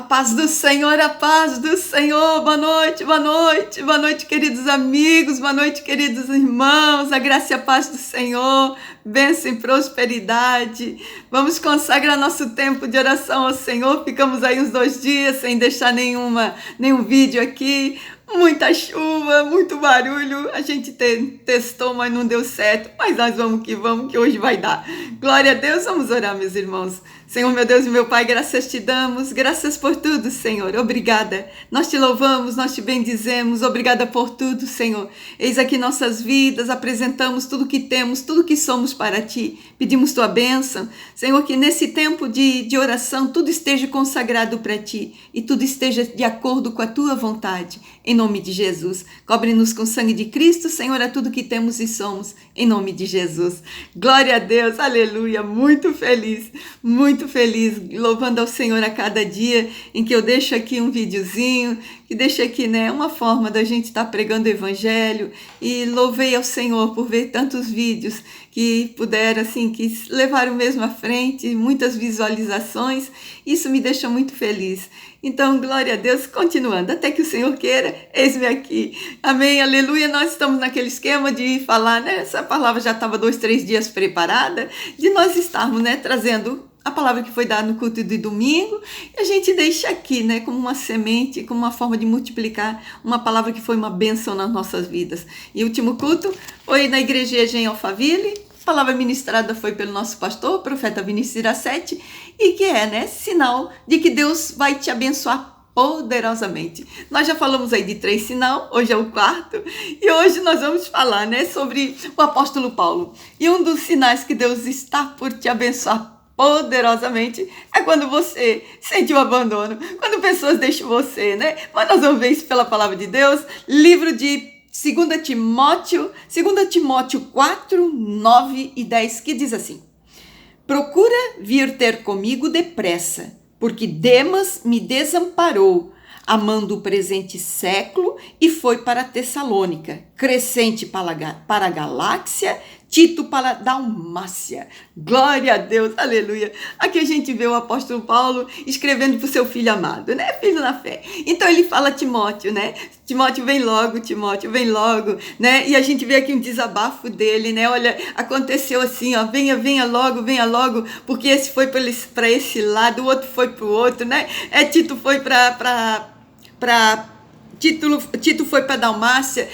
A paz do Senhor, boa noite, queridos amigos, boa noite, queridos irmãos, a graça e a paz do Senhor, bênção e prosperidade. Vamos consagrar nosso tempo de oração ao Senhor, ficamos aí uns 2 dias sem deixar nenhum vídeo aqui, muita chuva, muito barulho, a gente testou, mas não deu certo, mas nós vamos, que hoje vai dar. Glória a Deus, vamos orar, meus irmãos. Senhor, meu Deus e meu Pai, graças te damos, graças por tudo, Senhor, obrigada. Nós te louvamos, nós te bendizemos, obrigada por tudo, Senhor. Eis aqui nossas vidas, apresentamos tudo que temos, tudo que somos para ti. Pedimos tua bênção, Senhor, que nesse tempo de oração tudo esteja consagrado para ti e tudo esteja de acordo com a tua vontade. Em nome de Jesus, cobre-nos com o sangue de Cristo, Senhor, a tudo que temos e somos, em nome de Jesus. Glória a Deus, aleluia, muito feliz, louvando ao Senhor a cada dia em que eu deixo aqui um videozinho, que deixa aqui, uma forma da gente estar pregando o Evangelho, e louvei ao Senhor por ver tantos vídeos que puderam, que levaram mesmo à frente, muitas visualizações, isso me deixa muito feliz. Então, glória a Deus, continuando, até que o Senhor queira, eis-me aqui. Amém, aleluia, nós estamos naquele esquema de falar, essa palavra já estava 2, 3 dias preparada, de nós estarmos, trazendo a palavra que foi dada no culto de domingo, e a gente deixa aqui, como uma semente, como uma forma de multiplicar uma palavra que foi uma bênção nas nossas vidas. E o último culto foi na igreja em Alphaville. A palavra ministrada foi pelo nosso pastor, o profeta Vinícius Iracete, e que é, sinal de que Deus vai te abençoar poderosamente. Nós já falamos aí de 3 sinais, hoje é o 4, e hoje nós vamos falar, sobre o apóstolo Paulo. E um dos sinais que Deus está por te abençoar poderosamente é quando você sente o abandono, quando pessoas deixam você, Mas nós vamos ver isso pela palavra de Deus, livro de 2 Timóteo 4, 9 e 10, que diz assim: procura vir ter comigo depressa, porque Demas me desamparou, amando o presente século, e foi para Tessalônica, Crescente para a Galáxia, Tito para Dalmácia. Glória a Deus, aleluia. Aqui a gente vê o apóstolo Paulo escrevendo para o seu filho amado, filho na fé. Então ele fala a Timóteo, Timóteo, vem logo, E a gente vê aqui um desabafo dele, Olha, aconteceu assim, ó, venha logo, porque esse foi para esse lado, o outro foi para o outro, Tito foi Tito foi para Dalmácia,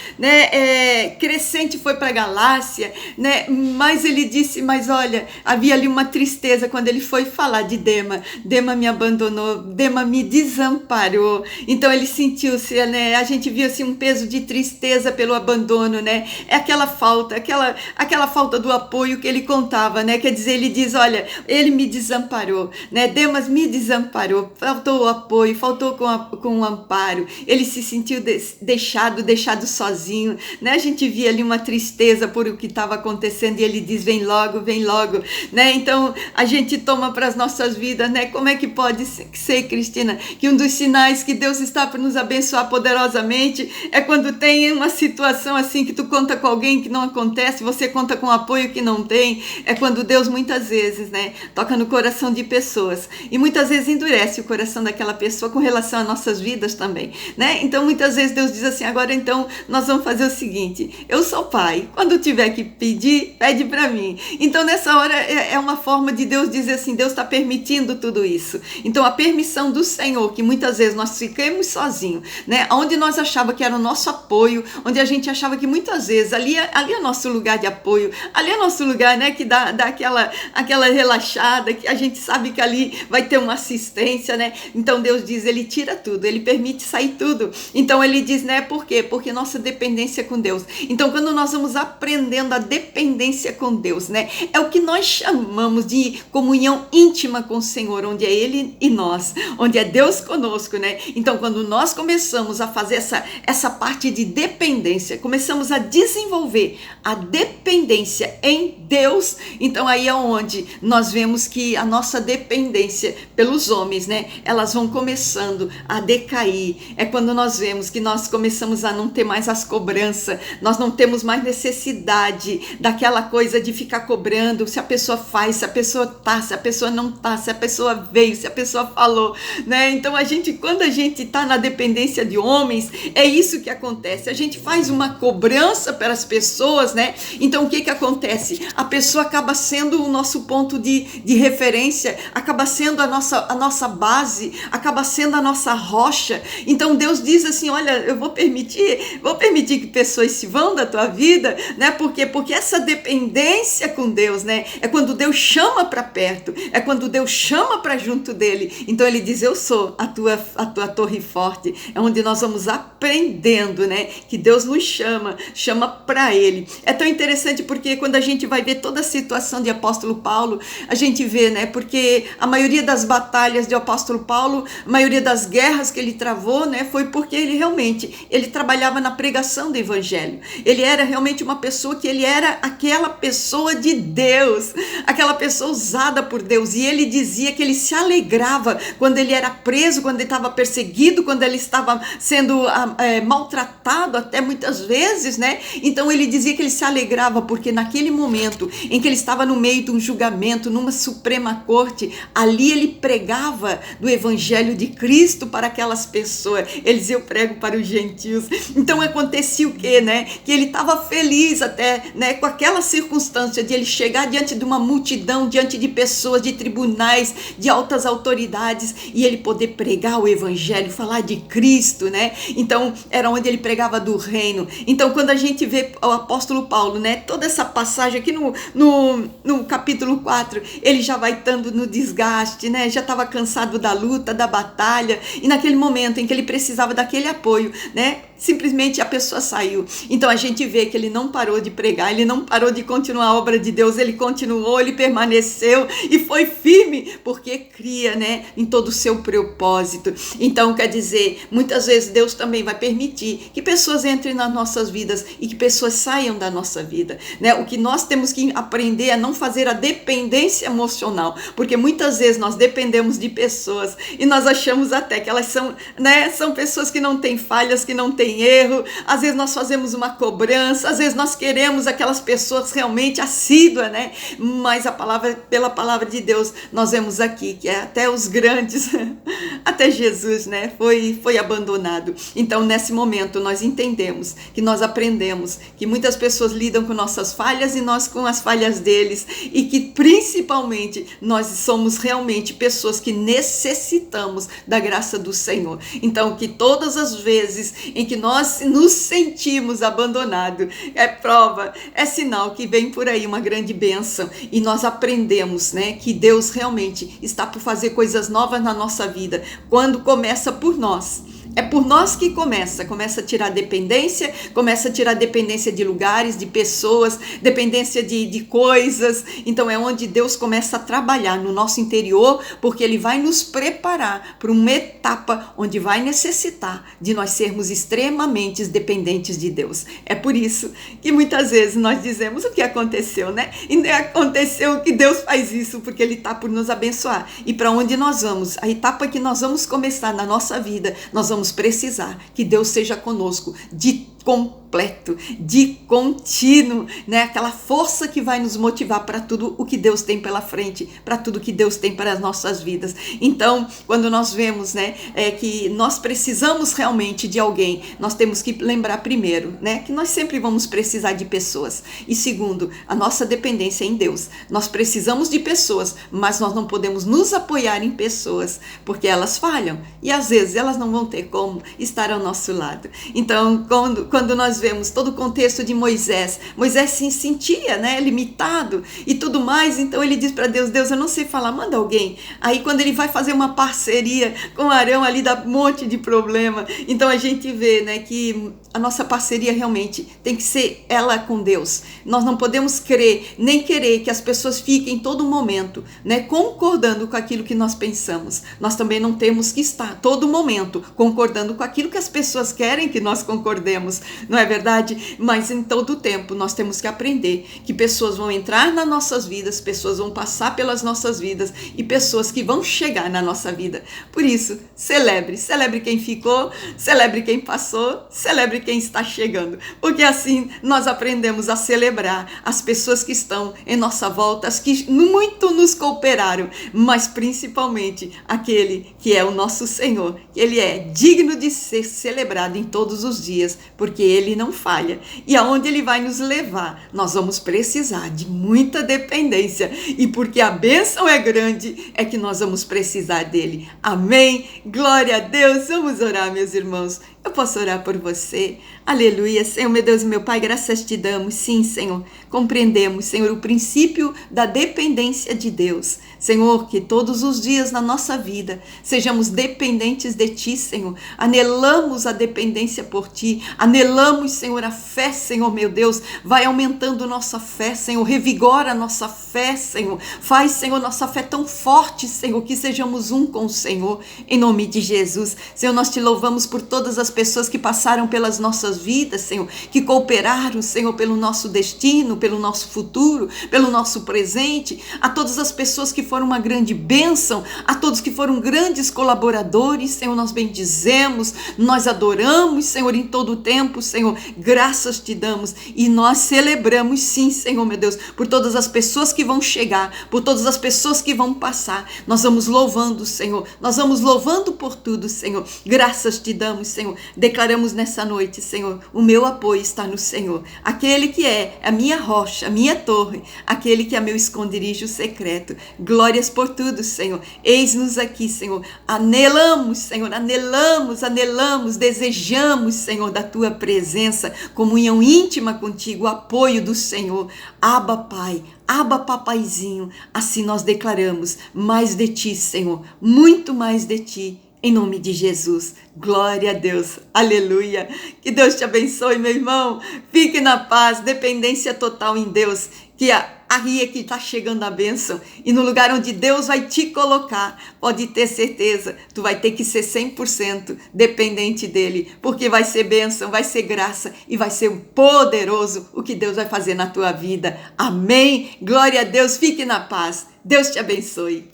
Crescente foi para Galácia, Mas ele disse, mas olha, havia ali uma tristeza quando ele foi falar de Dema. Dema me abandonou, Dema me desamparou. Então ele sentiu-se, a gente viu assim um peso de tristeza pelo abandono, É aquela falta do apoio que ele contava, Quer dizer, ele diz, olha, ele me desamparou, Demas me desamparou, faltou o apoio, faltou com o amparo. Ele se sentiu deixado sozinho, A gente via ali uma tristeza por o que estava acontecendo, e ele diz, vem logo, Então a gente toma para as nossas vidas, Como é que pode ser, Cristina, que um dos sinais que Deus está para nos abençoar poderosamente é quando tem uma situação assim que tu conta com alguém que não acontece, você conta com apoio que não tem, é quando Deus muitas vezes, toca no coração de pessoas, e muitas vezes endurece o coração daquela pessoa com relação às nossas vidas também, Então muitas vezes Deus diz assim, agora então nós vamos fazer o seguinte, eu sou pai, quando tiver que pedir, pede para mim. Então nessa hora é uma forma de Deus dizer assim, Deus está permitindo tudo isso. Então a permissão do Senhor, que muitas vezes nós ficamos sozinhos, onde nós achava que era o nosso apoio, onde a gente achava que muitas vezes ali é nosso lugar de apoio, ali é nosso lugar, que dá aquela relaxada, que a gente sabe que ali vai ter uma assistência, Então Deus diz, ele tira tudo, ele permite sair tudo. Então ele diz, por quê? Porque nossa dependência com Deus. Então quando nós vamos aprendendo a dependência com Deus, é o que nós chamamos de comunhão íntima com o Senhor, onde é Ele e nós, onde é Deus conosco, Então quando nós começamos a fazer essa parte de dependência, começamos a desenvolver a dependência em Deus, então aí é onde nós vemos que a nossa dependência pelos homens, elas vão começando a decair. É quando nós vemos vemos que nós começamos a não ter mais as cobranças, nós não temos mais necessidade daquela coisa de ficar cobrando se a pessoa faz, se a pessoa tá, se a pessoa não tá, se a pessoa veio, se a pessoa falou, né? Então quando a gente tá na dependência de homens, é isso que acontece, a gente faz uma cobrança pelas pessoas, né? Então o que acontece? A pessoa acaba sendo o nosso ponto de referência, acaba sendo a nossa base, acaba sendo a nossa rocha. Então Deus diz assim, olha, eu vou permitir que pessoas se vão da tua vida, né? Porque essa dependência com Deus, né? É quando Deus chama para perto, é quando Deus chama para junto dele. Então ele diz, eu sou a tua torre forte. É onde nós vamos aprendendo, né? Que Deus nos chama para ele. É tão interessante porque quando a gente vai ver toda a situação de apóstolo Paulo, a gente vê, né? Porque a maioria das batalhas de apóstolo Paulo, a maioria das guerras que ele travou, né? Foi porque ele trabalhava na pregação do evangelho. Ele era realmente uma pessoa que ele era aquela pessoa de Deus, aquela pessoa usada por Deus. E ele dizia que ele se alegrava quando ele era preso, quando ele estava perseguido, quando ele estava sendo maltratado até muitas vezes, né? Então ele dizia que ele se alegrava porque naquele momento em que ele estava no meio de um julgamento, numa suprema corte, ali ele pregava do evangelho de Cristo para aquelas pessoas. Ele dizia, eu prego para os gentios. Então acontecia o quê, né? Que ele estava feliz até, né, com aquela circunstância de ele chegar diante de uma multidão, diante de pessoas, de tribunais, de altas autoridades, e ele poder pregar o evangelho, falar de Cristo, né? Então era onde ele pregava do reino. Então quando a gente vê o apóstolo Paulo, né, toda essa passagem aqui no capítulo 4, ele já vai estando no desgaste, né? Já estava cansado da luta, da batalha, e naquele momento em que ele precisava daquele apoio, né? Simplesmente a pessoa saiu. Então a gente vê que ele não parou de pregar, ele não parou de continuar a obra de Deus, ele continuou, ele permaneceu e foi firme, porque cria, né, em todo o seu propósito. Então quer dizer, muitas vezes Deus também vai permitir que pessoas entrem nas nossas vidas e que pessoas saiam da nossa vida, né? O que nós temos que aprender é não fazer a dependência emocional, porque muitas vezes nós dependemos de pessoas e nós achamos até que elas são, né, são pessoas que não têm falhas, que não têm erro. Às vezes nós fazemos uma cobrança, às vezes nós queremos aquelas pessoas realmente assíduas, né? Mas pela palavra de Deus, nós vemos aqui que até os grandes, até Jesus, né, foi abandonado. Então nesse momento nós entendemos, que nós aprendemos que muitas pessoas lidam com nossas falhas e nós com as falhas deles, e que principalmente nós somos realmente pessoas que necessitamos da graça do Senhor. Então que todas as vezes em que nós nos sentimos abandonados, é prova, é sinal que vem por aí uma grande bênção, e nós aprendemos, né, que Deus realmente está por fazer coisas novas na nossa vida, quando começa por nós. É por nós que começa a tirar dependência, começa a tirar dependência de lugares, de pessoas, dependência de coisas. Então é onde Deus começa a trabalhar no nosso interior, porque Ele vai nos preparar para uma etapa onde vai necessitar de nós sermos extremamente dependentes de Deus. É por isso que muitas vezes nós dizemos o que aconteceu, né? E aconteceu que Deus faz isso porque Ele está por nos abençoar. E para onde nós vamos, a etapa que nós vamos começar na nossa vida, nós vamos precisar que Deus seja conosco de completo, de contínuo, né? Aquela força que vai nos motivar para tudo o que Deus tem pela frente, para tudo que Deus tem para as nossas vidas. Então, quando nós vemos, né, que nós precisamos realmente de alguém, nós temos que lembrar primeiro, né, que nós sempre vamos precisar de pessoas. E segundo, a nossa dependência é em Deus. Nós precisamos de pessoas, mas nós não podemos nos apoiar em pessoas, porque elas falham e às vezes elas não vão ter como estar ao nosso lado. Então, quando nós vemos todo o contexto de Moisés se sentia, né, limitado e tudo mais, então ele diz para Deus, eu não sei falar, manda alguém. Aí quando ele vai fazer uma parceria com Arão ali, dá um monte de problema. Então a gente vê, né, que a nossa parceria realmente tem que ser ela com Deus. Nós não podemos crer, nem querer que as pessoas fiquem todo momento, né, concordando com aquilo que nós pensamos. Nós também não temos que estar todo momento concordando com aquilo que as pessoas querem que nós concordemos, não é verdade? Mas em todo o tempo nós temos que aprender que pessoas vão entrar nas nossas vidas, pessoas vão passar pelas nossas vidas e pessoas que vão chegar na nossa vida. Por isso, celebre quem ficou, celebre quem passou, celebre quem está chegando, porque assim nós aprendemos a celebrar as pessoas que estão em nossa volta, as que muito nos cooperaram, mas principalmente aquele que é o nosso Senhor, que Ele é digno de ser celebrado em todos os dias, porque Ele não falha. E aonde Ele vai nos levar, nós vamos precisar de muita dependência, e porque a bênção é grande, é que nós vamos precisar dele. Amém? Glória a Deus! Vamos orar, meus irmãos. Eu posso orar por você? Aleluia. Senhor, meu Deus e meu Pai, graças te damos. Sim, Senhor, compreendemos, Senhor, o princípio da dependência de Deus. Senhor, que todos os dias na nossa vida sejamos dependentes de Ti, Senhor. Anelamos a dependência por Ti. Anelamos, Senhor, a fé, Senhor, meu Deus. Vai aumentando nossa fé, Senhor. Revigora nossa fé, Senhor. Faz, Senhor, nossa fé tão forte, Senhor, que sejamos um com o Senhor. Em nome de Jesus. Senhor, nós te louvamos por todas as pessoas que passaram pelas nossas vidas, Senhor, que cooperaram, Senhor, pelo nosso destino, pelo nosso futuro, pelo nosso presente, a todas as pessoas que foram uma grande bênção, a todos que foram grandes colaboradores, Senhor, nós bendizemos, nós adoramos, Senhor, em todo o tempo, Senhor, graças te damos e nós celebramos, sim, Senhor, meu Deus, por todas as pessoas que vão chegar, por todas as pessoas que vão passar, nós vamos louvando, Senhor, nós vamos louvando por tudo, Senhor, graças te damos, Senhor. Declaramos nessa noite, Senhor, o meu apoio está no Senhor, aquele que é a minha rocha, a minha torre, aquele que é meu esconderijo secreto. Glórias por tudo, Senhor. Eis-nos aqui, Senhor. Anelamos, Senhor, anelamos, desejamos, Senhor, da tua presença, comunhão íntima contigo, o apoio do Senhor. Abba, Pai. Abba, papaizinho. Assim nós declaramos mais de ti, Senhor, muito mais de ti. Em nome de Jesus, glória a Deus, aleluia. Que Deus te abençoe, meu irmão. Fique na paz, dependência total em Deus. Que aí é que está chegando a bênção. E no lugar onde Deus vai te colocar, pode ter certeza, tu vai ter que ser 100% dependente dele. Porque vai ser bênção, vai ser graça e vai ser poderoso o que Deus vai fazer na tua vida. Amém? Glória a Deus, fique na paz. Deus te abençoe.